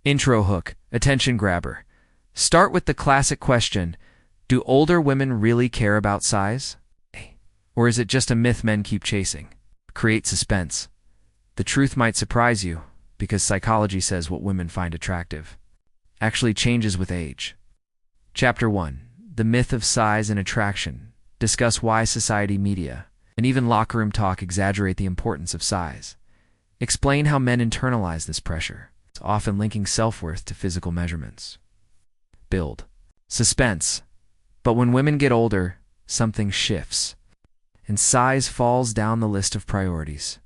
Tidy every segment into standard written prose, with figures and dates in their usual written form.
Intro hook, attention grabber. Start with the classic question, do older women really care about size? Or is it just a myth men keep chasing? Create suspense. The truth might surprise you, because psychology says what women find attractive actually changes with age. Chapter 1. The Myth of Size and Attraction. Discuss why society, media, and even locker room talk exaggerate the importance of size. Explain how men internalize this pressure, often linking self-worth to physical measurements. Build suspense. But when women get older, something shifts, and size falls down the list of priorities.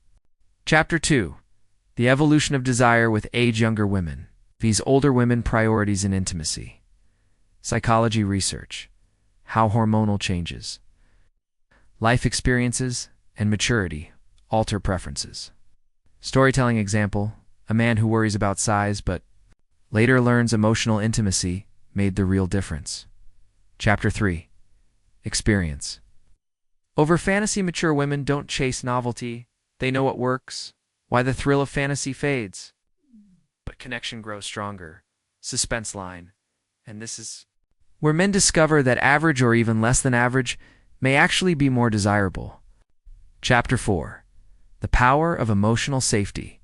Chapter 2. The Evolution of Desire with Age. Younger women. These older women priorities in intimacy. Psychology research. How hormonal changes, life experiences, and maturity alter preferences. Storytelling example, a man who worries about size but later learns emotional intimacy made the real difference. Chapter 3. Experience. Over fantasy. Mature women don't chase novelty. They know what works, why the thrill of fantasy fades. But connection grows stronger. Suspense line. And this is where men discover that average or even less than average may actually be more desirable. Chapter 4. The Power of Emotional Safety.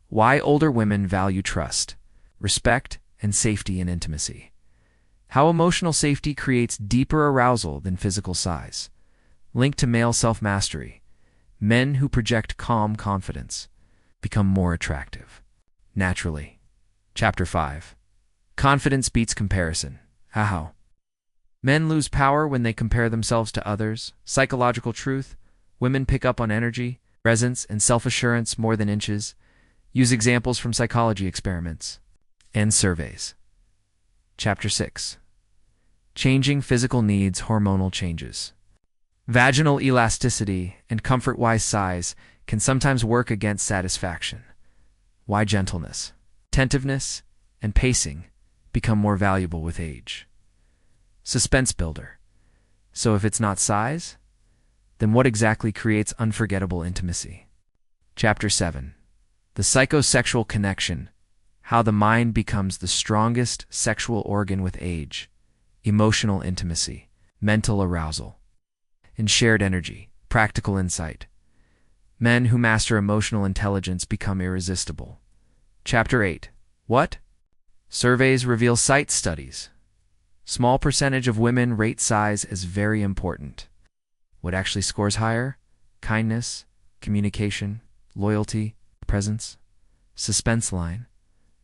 Why older women value trust, respect, and safety in intimacy. How emotional safety creates deeper arousal than physical size. Linked to male self-mastery. Men who project calm confidence become more attractive naturally. Chapter 5. Confidence beats comparison. How? Men lose power when they compare themselves to others. Psychological truth. Women pick up on energy, presence, and self-assurance more than inches. Use examples from psychology experiments and surveys. Chapter 6. Changing physical needs. Hormonal changes. Vaginal elasticity and comfort-wise size can sometimes work against satisfaction. Why gentleness, attentiveness, and pacing become more valuable with age. Suspense builder. So if it's not size, then what exactly creates unforgettable intimacy? Chapter 7. The Psychosexual Connection. How the mind becomes the strongest sexual organ with age. Emotional intimacy, mental arousal, and shared energy. Practical insight. Men who master emotional intelligence become irresistible. Chapter 8. What? Surveys reveal site studies. Small percentage of women rate size as very important. What actually scores higher? Kindness, communication, loyalty, presence, suspense line,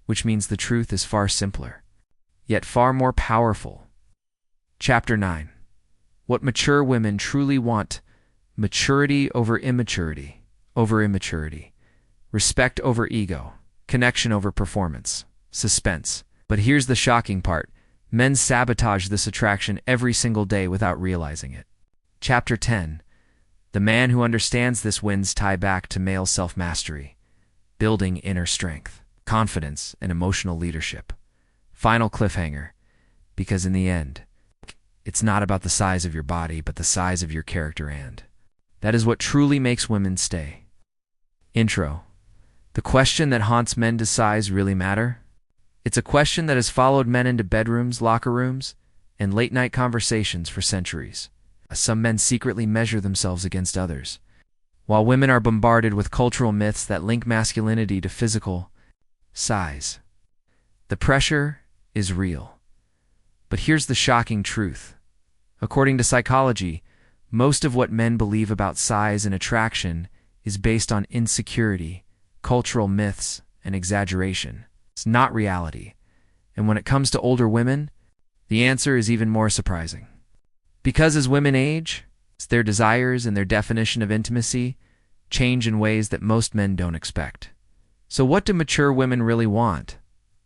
which means the truth is far simpler, yet far more powerful. Chapter 9. What mature women truly want. Maturity over immaturity. Respect over ego. Connection over performance. Suspense. But here's the shocking part. Men sabotage this attraction every single day without realizing it. Chapter 10. The man who understands this wins. Tie back to male self-mastery. Building inner strength, confidence, and emotional leadership. Final cliffhanger. Because in the end, it's not about the size of your body, but the size of your character, and that is what truly makes women stay. Intro. The question that haunts men: does size really matter? It's a question that has followed men into bedrooms, locker rooms, and late-night conversations for centuries. Some men secretly measure themselves against others, while women are bombarded with cultural myths that link masculinity to physical size. The pressure is real. But here's the shocking truth. According to psychology, most of what men believe about size and attraction is based on insecurity, cultural myths, and exaggeration. It's not reality. And when it comes to older women, the answer is even more surprising. Because as women age, their desires and their definition of intimacy change in ways that most men don't expect. So what do mature women really want?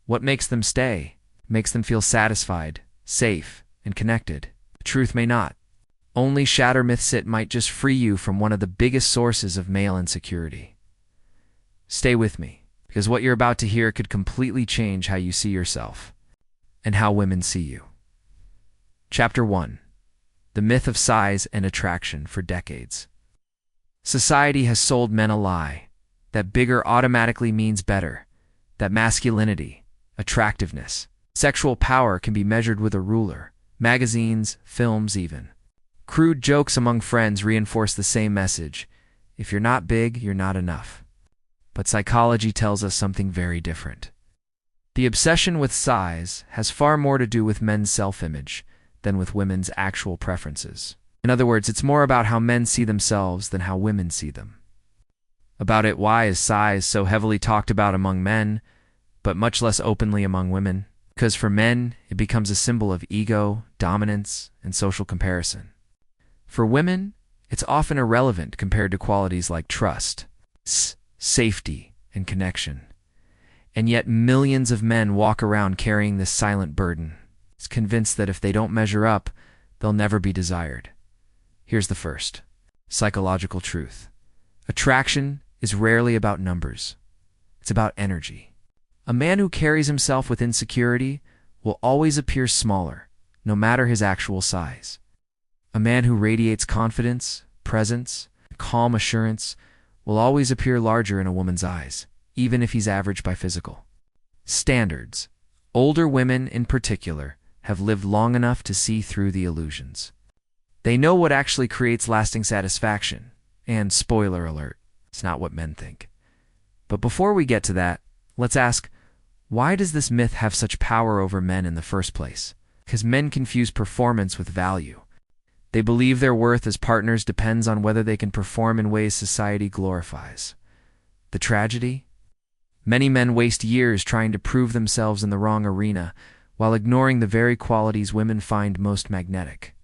What makes them stay? Makes them feel satisfied, safe, and connected? The truth may not. Only shatter myths. It might just free you from one of the biggest sources of male insecurity. Stay with me, because what you're about to hear could completely change how you see yourself and how women see you. Chapter 1. The Myth of Size and Attraction. For decades, society has sold men a lie, that bigger automatically means better, that masculinity Attractiveness. Sexual power can be measured with a ruler. Magazines, films even. Crude jokes among friends reinforce the same message. If you're not big, you're not enough. But psychology tells us something very different. The obsession with size has far more to do with men's self-image than with women's actual preferences. In other words, it's more about how men see themselves than how women see them. About it, why is size so heavily talked about among men, but much less openly among women? Because for men, it becomes a symbol of ego, dominance, and social comparison. For women, it's often irrelevant compared to qualities like trust, safety, and connection. And yet millions of men walk around carrying this silent burden, convinced that if they don't measure up, they'll never be desired. Here's the first. Psychological truth. Attraction is rarely about numbers. It's about energy. A man who carries himself with insecurity will always appear smaller, no matter his actual size. A man who radiates confidence, presence, and calm assurance will always appear larger in a woman's eyes, even if he's average by physical standards. Older women, in particular, have lived long enough to see through the illusions. They know what actually creates lasting satisfaction, and spoiler alert, it's not what men think. But before we get to that, let's ask, why does this myth have such power over men in the first place? Because men confuse performance with value. They believe their worth as partners depends on whether they can perform in ways society glorifies. The tragedy? Many men waste years trying to prove themselves in the wrong arena, while ignoring the very qualities women find most magnetic.